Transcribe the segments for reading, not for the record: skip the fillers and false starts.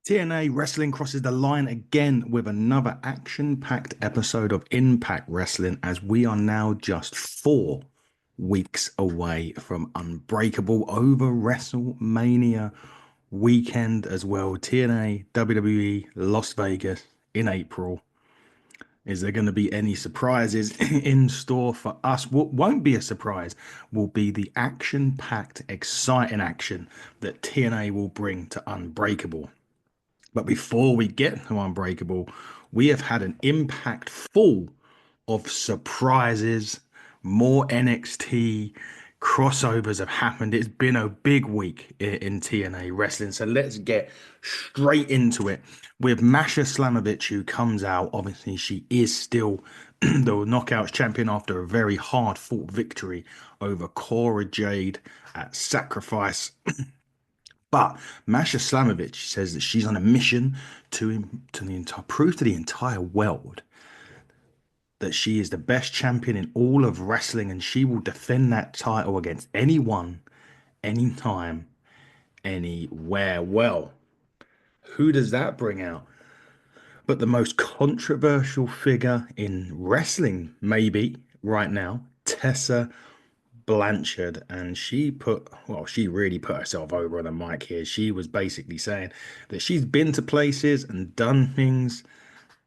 TNA Wrestling crosses the line again with another action-packed episode of Impact Wrestling as we are now just 4 weeks away from Unbreakable over WrestleMania weekend as well. TNA WWE Las Vegas in April. Is there going to be any surprises in store for us? What won't be a surprise will be the action-packed, exciting action that TNA will bring to Unbreakable. But before we get to Unbreakable, we have had an impact full of surprises. More NXT crossovers have happened. It's been a big week in TNA wrestling. So let's get straight into it with Masha Slamovich, who comes out. Obviously, she is still the Knockouts champion after a very hard fought victory over Cora Jade at Sacrifice. But Masha Slamovich says that she's on a mission to the entire prove to the entire world that she is the best champion in all of wrestling, and she will defend that title against anyone, anytime, anywhere. Well, who does that bring out? But the most controversial figure in wrestling, maybe right now, Tessa Blanchard, and she really put herself over on the mic here. She was basically saying that she's been to places and done things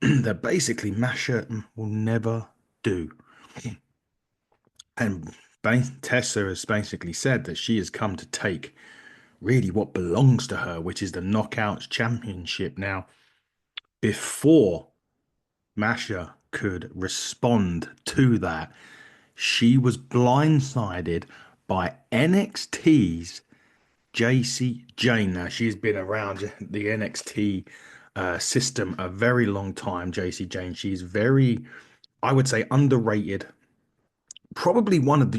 that basically Masha will never do. And Tessa has basically said that she has come to take really what belongs to her, which is the Knockouts Championship. Now, before Masha could respond to that, she was blindsided by NXT's JC Jane. Now, she's been around the NXT system a very long time, JC Jane. She's very, I would say, underrated. Probably one of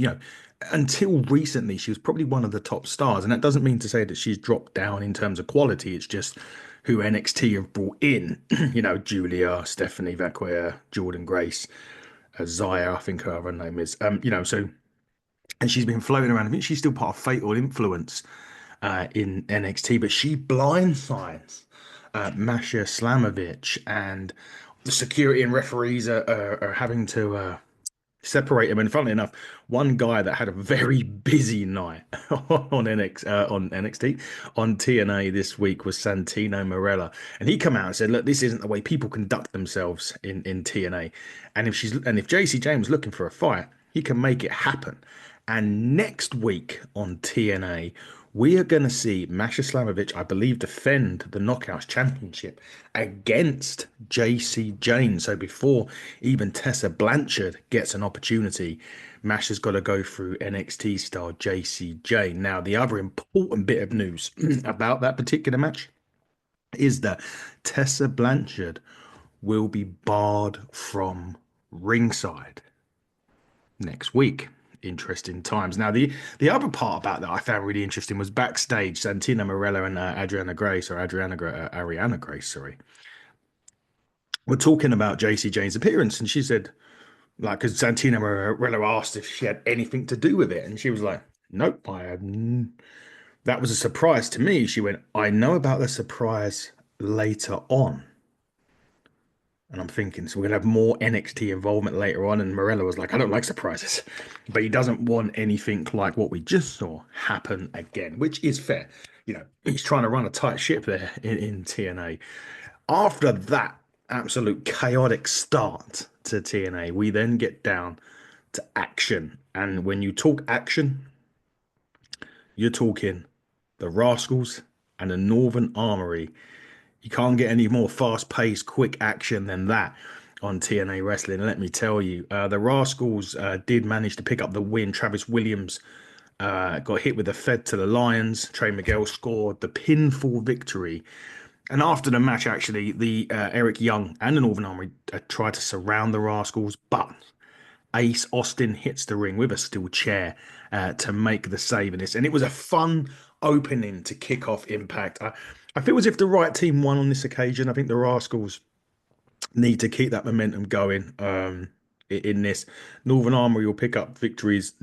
until recently, she was probably one of the top stars. And that doesn't mean to say that she's dropped down in terms of quality. It's just who NXT have brought in, Julia, Stephanie Vacquer, Jordan Grace, Zaya, I think her name is. So and she's been floating around. I think she's still part of Fatal Influence in NXT, but she blindsides Masha Slamovich, and the security and referees are having to separate him. And funnily enough, one guy that had a very busy night on NXT on TNA this week was Santino Marella, and he come out and said, "Look, this isn't the way people conduct themselves in TNA, and if JC James looking for a fight, he can make it happen." And next week on TNA, we are going to see Masha Slamovich, I believe, defend the Knockouts Championship against JC Jane. So before even Tessa Blanchard gets an opportunity, Masha's got to go through NXT star JC Jane. Now, the other important bit of news about that particular match is that Tessa Blanchard will be barred from ringside next week. Interesting times. Now, the other part about that I found really interesting was backstage. Santina Morella and Ariana Grace, sorry, were talking about JC Jane's appearance, and she said, like, because Santina Morella asked if she had anything to do with it, and she was like, "Nope, that was a surprise to me." She went, "I know about the surprise later on." And I'm thinking, so we're gonna have more NXT involvement later on. And Morella was like, "I don't like surprises," but he doesn't want anything like what we just saw happen again, which is fair. He's trying to run a tight ship there in TNA. After that absolute chaotic start to TNA, we then get down to action. And when you talk action, you're talking the Rascalz and the Northern Armory. You can't get any more fast-paced, quick action than that on TNA Wrestling. Let me tell you, the Rascalz did manage to pick up the win. Travis Williams got hit with a Fed to the Lions. Trey Miguel scored the pinfall victory. And after the match, actually, the Eric Young and the Northern Army tried to surround the Rascalz, but Ace Austin hits the ring with a steel chair to make the save in this. And it was a fun opening to kick off Impact. I feel as if the right team won on this occasion. I think the Rascalz need to keep that momentum going in this. Northern Armory will pick up victories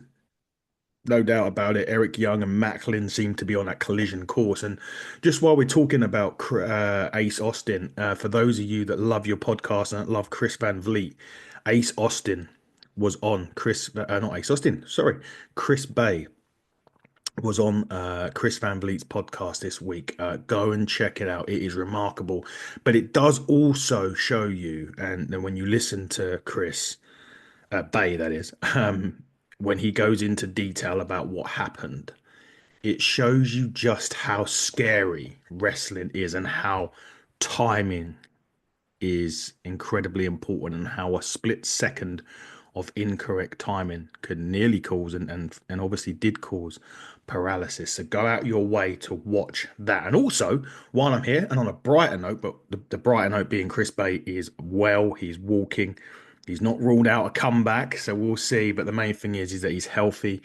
No doubt about it. Eric Young and Macklin seem to be on that collision course. And just while we're talking about Ace Austin, for those of you that love your podcast and that love Chris Van Vliet, Ace Austin was on not Ace Austin, sorry, Chris Bay was on Chris Van Vliet's podcast this week. Go and check it out. It is remarkable. But it does also show you, and then when you listen to Chris, Bay, that is, when he goes into detail about what happened, it shows you just how scary wrestling is and how timing is incredibly important and how a split second of incorrect timing could nearly cause and obviously did cause paralysis. So go out your way to watch that. And also, while I'm here and on a brighter note, but the brighter note being Chris Bay is well, he's walking. He's not ruled out a comeback, so we'll see. But the main thing is that he's healthy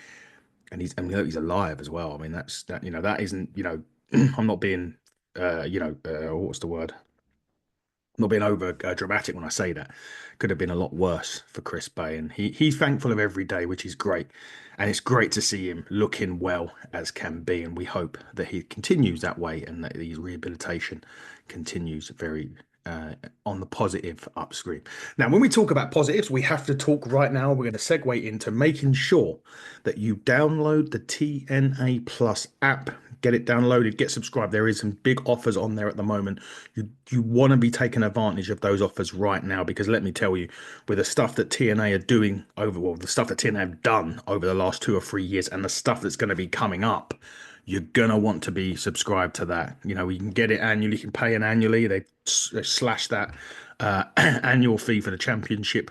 and he's alive as well. I mean, that isn't, I'm not being what's the word? Not being over dramatic when I say that. Could have been a lot worse for Chris Bay, and he's thankful of every day, which is great. And it's great to see him looking well as can be, and we hope that he continues that way and that his rehabilitation continues very on the positive upstream. Now, when we talk about positives, we have to talk right now. We're going to segue into making sure that you download the TNA Plus app. Get it downloaded, get subscribed. There is some big offers on there at the moment. You want to be taking advantage of those offers right now because let me tell you, with the stuff that TNA are doing the stuff that TNA have done over the last 2 or 3 years and the stuff that's going to be coming up, you're gonna want to be subscribed to that. You know, you can get it annually, you can pay it annually. They slash that annual fee for the championship.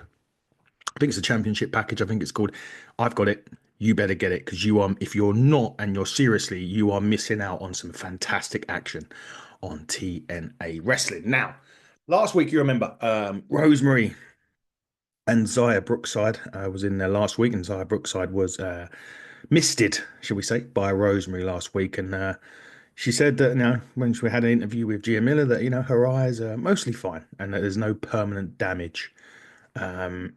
I think it's a championship package. I think it's called. I've got it. You better get it because you are. If you're not, and you're seriously, you are missing out on some fantastic action on TNA wrestling. Now, last week you remember Rosemary and Zaya Brookside was in there last week, and Zaya Brookside was misted, shall we say, by Rosemary last week, and she said that when we had an interview with Gia Miller that her eyes are mostly fine and that there's no permanent damage. And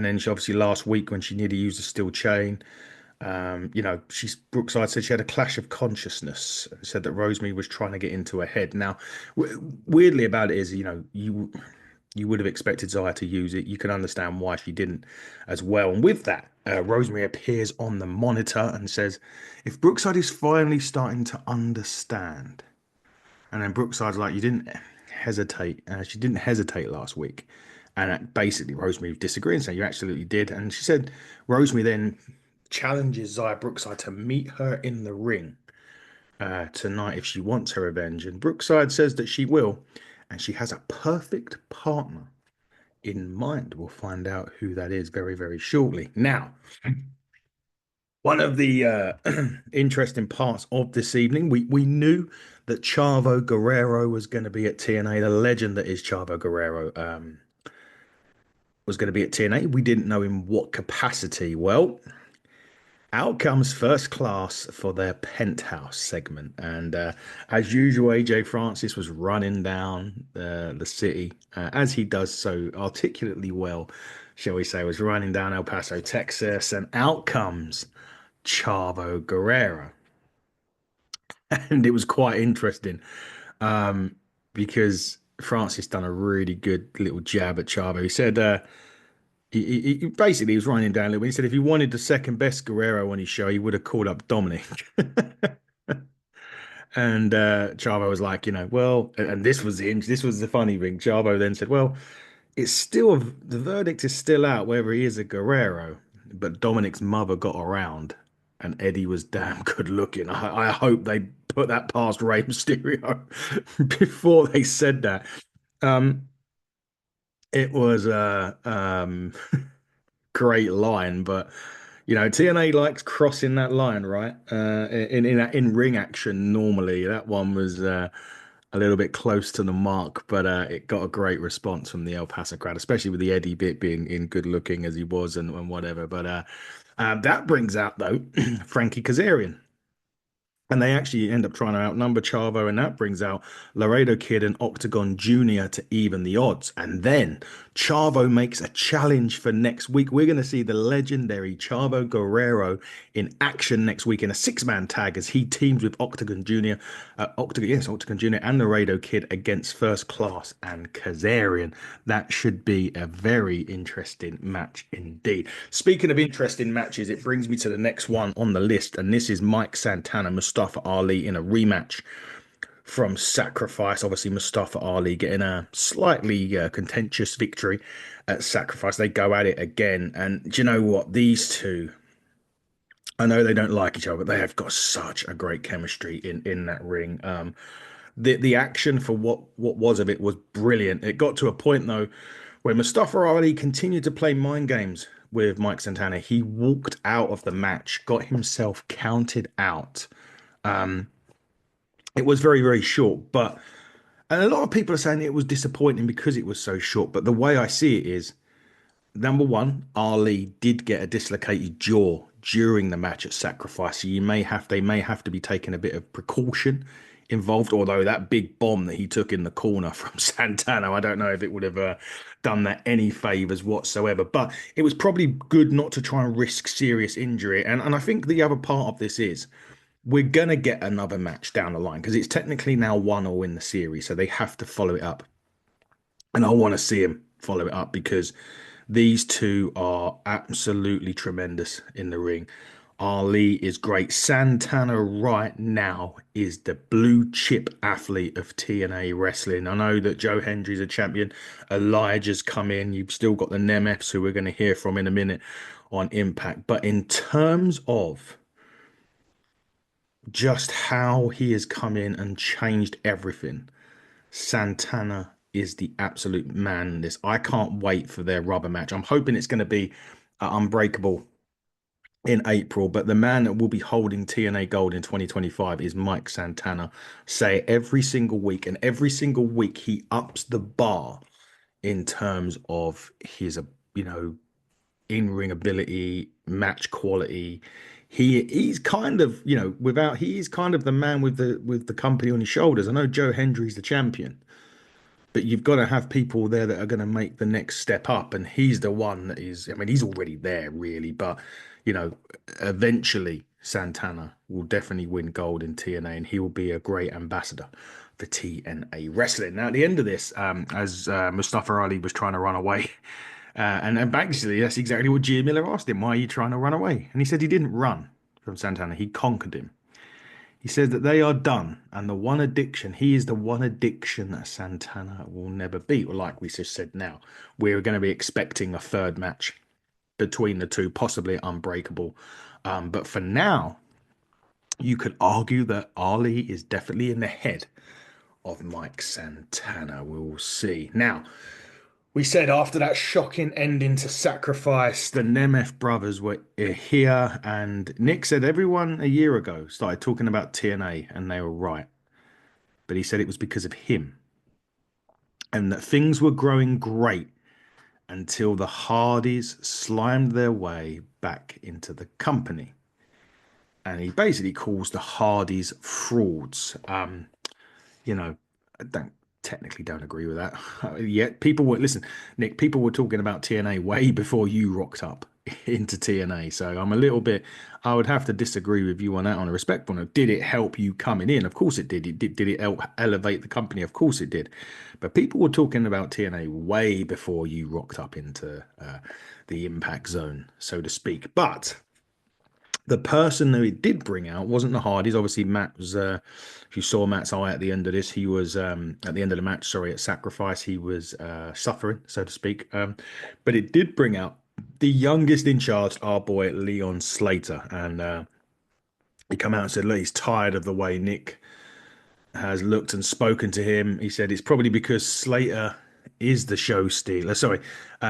then she obviously last week when she nearly used a steel chain, she's Brookside said she had a clash of consciousness. Said that Rosemary was trying to get into her head. Now, weirdly about it is, you would have expected Zaya to use it. You can understand why she didn't as well. And with that, Rosemary appears on the monitor and says, "If Brookside is finally starting to understand," and then Brookside's like, "You didn't hesitate." She didn't hesitate last week. And basically, Rosemary disagreed and said, "You absolutely did." And she said, Rosemary then challenges Zaya Brookside to meet her in the ring tonight if she wants her revenge. And Brookside says that she will. And she has a perfect partner in mind. We'll find out who that is very, very shortly. Now, one of the interesting parts of this evening, we knew that Chavo Guerrero was going to be at TNA. The legend that is Chavo Guerrero was going to be at TNA. We didn't know in what capacity. Well, out comes First Class for their Penthouse segment. And as usual, AJ Francis was running down the city, as he does so articulately well, shall we say, was running down El Paso, Texas. And out comes Chavo Guerrero. And it was quite interesting because Francis done a really good little jab at Chavo. He said, he basically was running down a little bit. He said if he wanted the second best Guerrero on his show, he would have called up Dominic. And Chavo was like, well, and this was the funny thing. Chavo then said, well, it's still the verdict is still out whether he is a Guerrero, but Dominic's mother got around, and Eddie was damn good looking. I hope they put that past Rey Mysterio before they said that. Um, it was great line, but TNA likes crossing that line, right? In ring action, normally that one was a little bit close to the mark, but it got a great response from the El Paso crowd, especially with the Eddie bit being in good looking as he was and whatever. But that brings out though Frankie Kazarian. And they actually end up trying to outnumber Chavo, and that brings out Laredo Kid and Octagon Jr. to even the odds. And then Chavo makes a challenge for next week. We're going to see the legendary Chavo Guerrero in action next week in a six-man tag as he teams with Octagon Jr., Octagon Jr. and Laredo Kid against First Class and Kazarian. That should be a very interesting match indeed. Speaking of interesting matches, it brings me to the next one on the list, and this is Mike Santana, Mustafa Ali in a rematch from Sacrifice. Obviously, Mustafa Ali getting a slightly contentious victory at Sacrifice. They go at it again. And do you know what? These two, I know they don't like each other, but they have got such a great chemistry in that ring. The action for what was of it was brilliant. It got to a point, though, where Mustafa Ali continued to play mind games with Mike Santana. He walked out of the match, got himself counted out. It was very, very short, but and a lot of people are saying it was disappointing because it was so short. But the way I see it is, number one, Ali did get a dislocated jaw during the match at Sacrifice. So they may have to be taking a bit of precaution involved. Although that big bomb that he took in the corner from Santana, I don't know if it would have done that any favors whatsoever. But it was probably good not to try and risk serious injury. And I think the other part of this is, we're going to get another match down the line because it's technically now 1-1 in the series. So they have to follow it up. And I want to see him follow it up because these two are absolutely tremendous in the ring. Ali is great. Santana right now is the blue chip athlete of TNA wrestling. I know that Joe Hendry's a champion. Elijah's come in. You've still got the Nemeths, who we're going to hear from in a minute on Impact. But in terms of just how he has come in and changed everything, Santana is the absolute man in this. I can't wait for their rubber match. I'm hoping it's going to be Unbreakable in April, but the man that will be holding TNA Gold in 2025 is Mike Santana. Say every single week, and every single week he ups the bar in terms of his, you know, in-ring ability, match quality. He's kind of, you know, he's kind of the man with the company on his shoulders. I know Joe Hendry's the champion, but you've got to have people there that are going to make the next step up, and he's the one that is. I mean, he's already there, really, but you know, eventually Santana will definitely win gold in TNA, and he will be a great ambassador for TNA wrestling. Now, at the end of this, as Mustafa Ali was trying to run away, and actually, that's exactly what Gia Miller asked him. Why are you trying to run away? And he said he didn't run from Santana. He conquered him. He said that they are done, and he is the one addiction that Santana will never beat. Well, like we just said now, we're going to be expecting a third match between the two, possibly Unbreakable. But for now, you could argue that Ali is definitely in the head of Mike Santana. We'll see. Now, we said after that shocking ending to Sacrifice, the Nemeth brothers were here, and Nic said everyone a year ago started talking about TNA, and they were right. But he said it was because of him, and that things were growing great until the Hardys slimed their way back into the company. And he basically calls the Hardys frauds. You know, I don't agree with that. Yet people were, listen, Nic, people were talking about TNA way before you rocked up into TNA. So I would have to disagree with you on that on a respectful note. Did it help you coming in? Of course it did. Did it help elevate the company? Of course it did. But people were talking about TNA way before you rocked up into the impact zone, so to speak. But the person who it did bring out wasn't the Hardys. Obviously, Matt was, if you saw Matt's eye at the end of this, he was, at the end of the match, sorry, at Sacrifice, he was suffering, so to speak. But it did bring out the youngest in charge, our boy, Leon Slater. And he come out and said, look, he's tired of the way Nic has looked and spoken to him. He said it's probably because Slater is the show stealer. Sorry,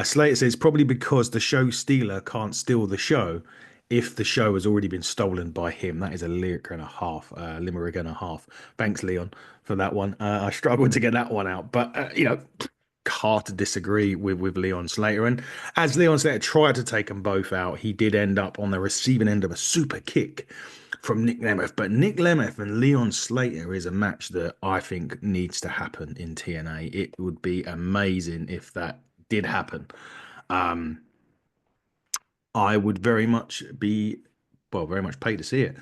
Slater says it's probably because the show stealer can't steal the show if the show has already been stolen by him. That is a limerick and a half. Thanks, Leon, for that one. I struggled to get that one out, but you know, hard to disagree with Leon Slater. And as Leon Slater tried to take them both out, he did end up on the receiving end of a super kick from Nic Nemeth. But Nic Nemeth and Leon Slater is a match that I think needs to happen in TNA. It would be amazing if that did happen, um, I would very much be, well, very much pay to see it.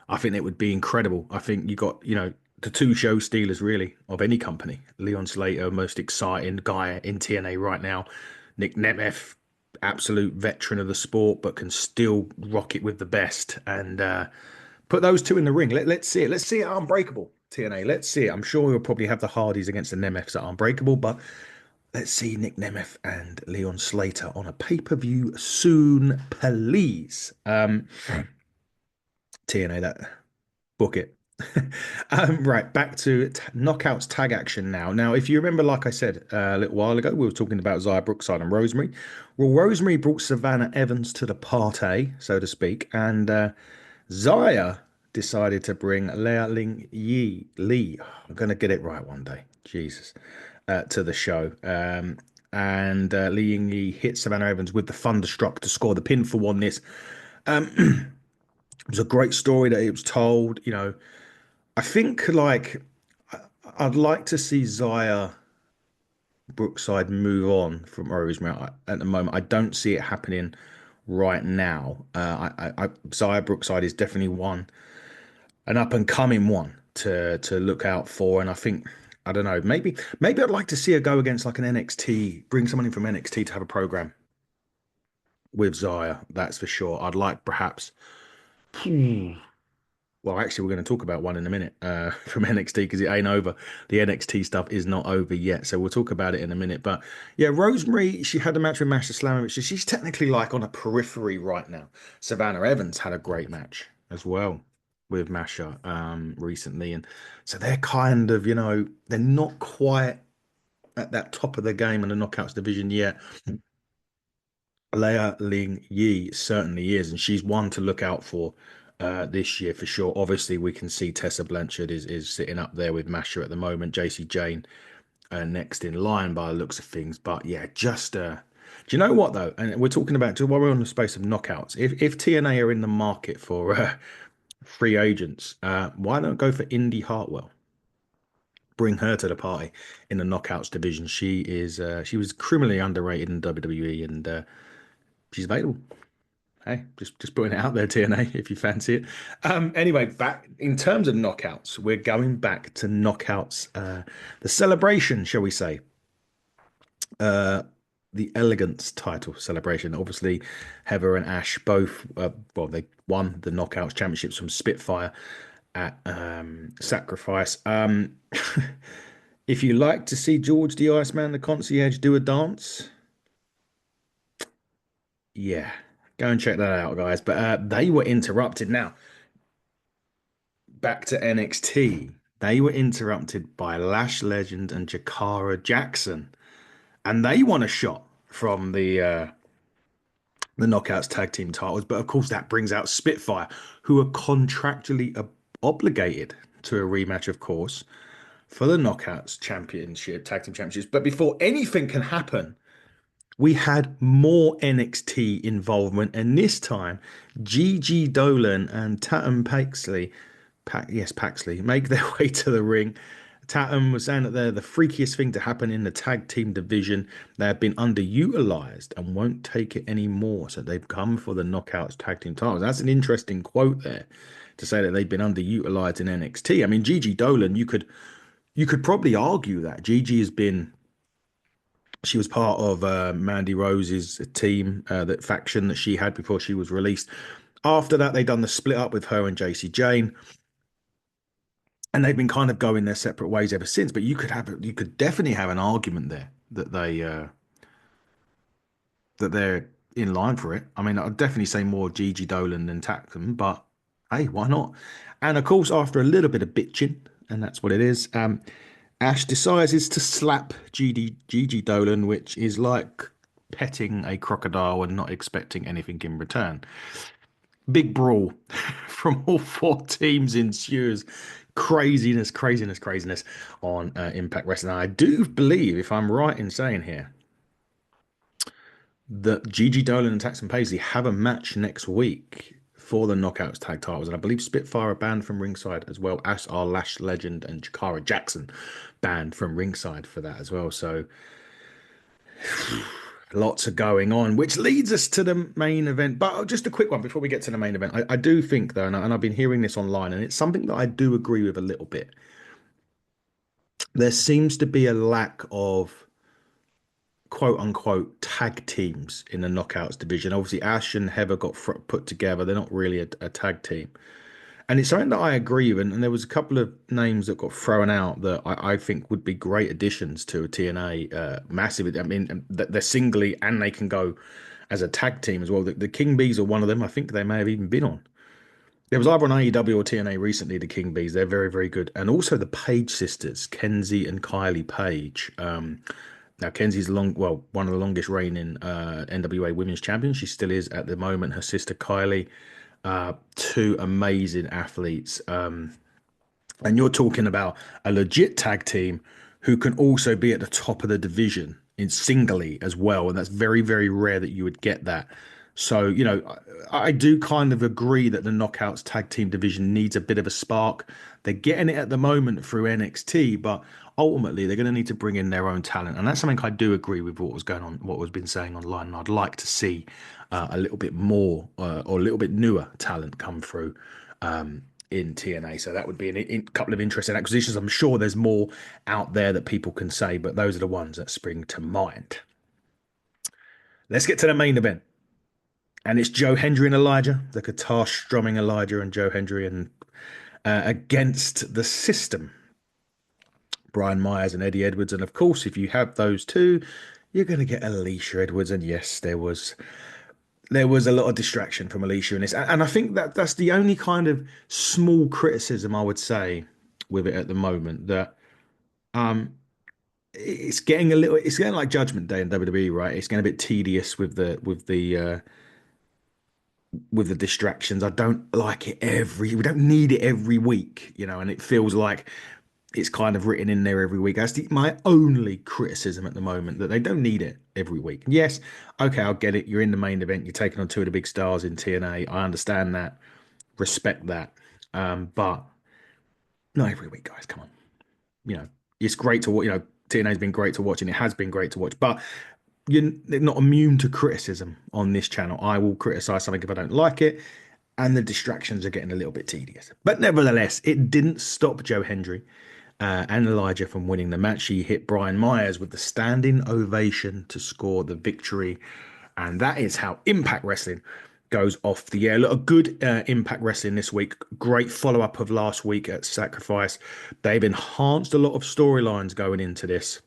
I think it would be incredible. I think you got, the two show stealers really of any company. Leon Slater, most exciting guy in TNA right now. Nic Nemeth, absolute veteran of the sport, but can still rock it with the best. And put those two in the ring. Let's see it. Let's see it at Unbreakable, TNA. Let's see it. I'm sure we'll probably have the Hardys against the Nemeths at Unbreakable, but let's see Nic Nemeth and Leon Slater on a pay-per-view soon, please. TNA, that book it. Right, back to Knockouts tag action now. Now, if you remember, like I said a little while ago, we were talking about Xia Brookside and Rosemary. Well, Rosemary brought Savannah Evans to the party, so to speak, and Xia decided to bring Leia Ling Yi Lee. I'm gonna get it right one day. Jesus, to the show. And Li Ying Yi hit Savannah Evans with the Thunderstruck to score the pin for one. This it was a great story that it was told. I think like I'd like to see Xia Brookside move on from Rosemary at the moment. I don't see it happening right now. Xia Brookside is definitely an up and coming one to look out for, and I think I don't know, maybe I'd like to see her go against like an NXT, bring someone in from NXT to have a program with Xia. That's for sure. I'd like perhaps. Well, actually, we're going to talk about one in a minute from NXT because it ain't over. The NXT stuff is not over yet, so we'll talk about it in a minute. But yeah, Rosemary, she had a match with Masha Slamovich. So she's technically like on a periphery right now. Savannah Evans had a great match as well with Masha recently, and so they're kind of, they're not quite at that top of the game in the Knockouts division yet. Leia Ling Yi certainly is, and she's one to look out for this year for sure. Obviously, we can see Tessa Blanchard is sitting up there with Masha at the moment. JC Jane next in line by the looks of things. But yeah, just do you know what though? And we're talking about while we're on the space of knockouts. If TNA are in the market for free agents, why not go for Indy Hartwell? Bring her to the party in the knockouts division. She was criminally underrated in WWE, and she's available. Hey, just putting it out there, TNA, if you fancy it. Anyway, back in terms of knockouts, we're going back to knockouts. The celebration, shall we say? Uh, the Elegance title celebration. Obviously, Heather and Ash both, they won the knockouts championships from Spitfire at Sacrifice. If you like to see George the Iceman, the concierge, do a dance, yeah, go and check that out, guys. But they were interrupted. Now, back to NXT. They were interrupted by Lash Legend and Jakara Jackson, and they won a shot from the Knockouts tag team titles. But of course, that brings out Spitfire, who are contractually obligated to a rematch, of course, for the Knockouts Championship, tag team championships. But before anything can happen, we had more NXT involvement, and this time Gigi Dolan and Tatum Paxley, Paxley, make their way to the ring. Tatum was saying that they're the freakiest thing to happen in the tag team division. They have been underutilized and won't take it anymore. So they've come for the Knockouts tag team titles. That's an interesting quote there to say that they've been underutilized in NXT. I mean, Gigi Dolan, you could probably argue that Gigi has been. She was part of Mandy Rose's team, that faction that she had before she was released. After that, they done the split up with her and JC Jane, and they've been kind of going their separate ways ever since. But you could definitely have an argument there that they're in line for it. I mean, I'd definitely say more Gigi Dolan than Tatum, but hey, why not? And of course, after a little bit of bitching, and that's what it is, Ash decides to slap Gigi Dolan, which is like petting a crocodile and not expecting anything in return. Big brawl from all four teams ensues. Craziness, craziness, craziness on Impact Wrestling. And I do believe, if I'm right in saying here, that Gigi Dolan and Taxon Paisley have a match next week for the Knockouts tag titles. And I believe Spitfire are banned from ringside as well, as are Lash Legend and Jakara Jackson banned from ringside for that as well. So Lots are going on, which leads us to the main event. But just a quick one before we get to the main event. I do think, though, and I've been hearing this online, and it's something that I do agree with a little bit. There seems to be a lack of quote unquote tag teams in the knockouts division. Obviously, Ash and Heather got put together. They're not really a tag team. And it's something that I agree with. And there was a couple of names that got thrown out that I think would be great additions to a TNA. Massive. I mean, they're singly and they can go as a tag team as well. The King Bees are one of them. I think they may have even been on. There was either on AEW or TNA recently, the King Bees. They're very, very good. And also the Page sisters, Kenzie and Kylie Page. Now, Kenzie's one of the longest reigning NWA Women's Champions. She still is at the moment. Her sister Kylie, two amazing athletes. And you're talking about a legit tag team who can also be at the top of the division in singly as well. And that's very, very rare that you would get that. So, I do kind of agree that the Knockouts tag team division needs a bit of a spark. They're getting it at the moment through NXT, but ultimately they're going to need to bring in their own talent. And that's something I do agree with what was going on, what was been saying online. And I'd like to see a little bit more or a little bit newer talent come through in TNA. So that would be a couple of interesting acquisitions. I'm sure there's more out there that people can say, but those are the ones that spring to mind. Let's get to the main event. And it's Joe Hendry and Elijah, the guitar strumming Elijah and Joe Hendry, and against the system, Brian Myers and Eddie Edwards. And of course, if you have those two, you're going to get Alicia Edwards. And yes, there was a lot of distraction from Alicia in this, and I think that's the only kind of small criticism I would say with it at the moment. That it's getting like Judgment Day in WWE, right? It's getting a bit tedious with the distractions. I don't like it we don't need it every week, and it feels like it's kind of written in there every week. That's my only criticism at the moment, that they don't need it every week. Yes, okay, I'll get it. You're in the main event. You're taking on two of the big stars in TNA. I understand that. Respect that. But not every week, guys. Come on. It's great to watch. TNA's been great to watch, and it has been great to watch. But you're not immune to criticism on this channel. I will criticize something if I don't like it, and the distractions are getting a little bit tedious. But nevertheless, it didn't stop Joe Hendry and Elijah from winning the match. He hit Brian Myers with the standing ovation to score the victory. And that is how Impact Wrestling goes off the air. Look, a good Impact Wrestling this week. Great follow-up of last week at Sacrifice. They've enhanced a lot of storylines going into this.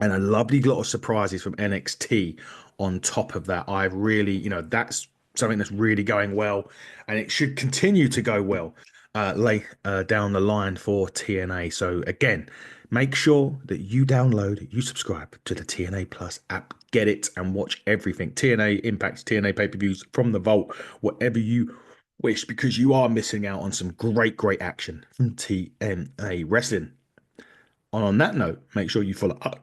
And a lovely lot of surprises from NXT on top of that. I really, that's something that's really going well. And it should continue to go well down the line for TNA. So again, make sure that you download, you subscribe to the TNA Plus app, get it and watch everything. TNA Impact, TNA pay-per-views from the vault, whatever you wish, because you are missing out on some great, great action from TNA Wrestling. And on that note, make sure you follow us.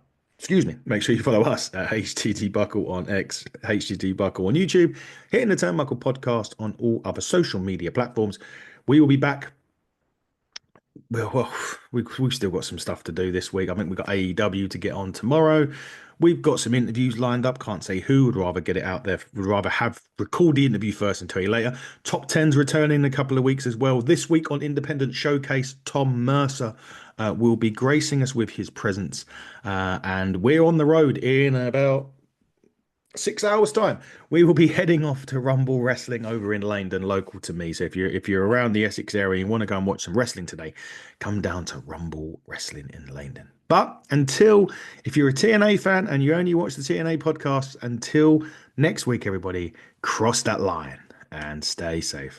Make sure you follow us at HTT Buckle on X, HTT Buckle on YouTube, Hitting the Turnbuckle podcast on all other social media platforms. We will be back. Well, we've still got some stuff to do this week. I think we've got AEW to get on tomorrow. We've got some interviews lined up. Can't say who. Would rather get it out there. Would rather record the interview first and tell you later. Top 10's returning in a couple of weeks as well. This week on Independent Showcase, Tom Mercer will be gracing us with his presence. And we're on the road in about 6 hours time. We will be heading off to Rumble Wrestling over in Leyden, local to me. So if you're around the Essex area and you want to go and watch some wrestling today, come down to Rumble Wrestling in Leyden. But if you're a TNA fan and you only watch the TNA podcast, until next week, everybody, cross that line and stay safe.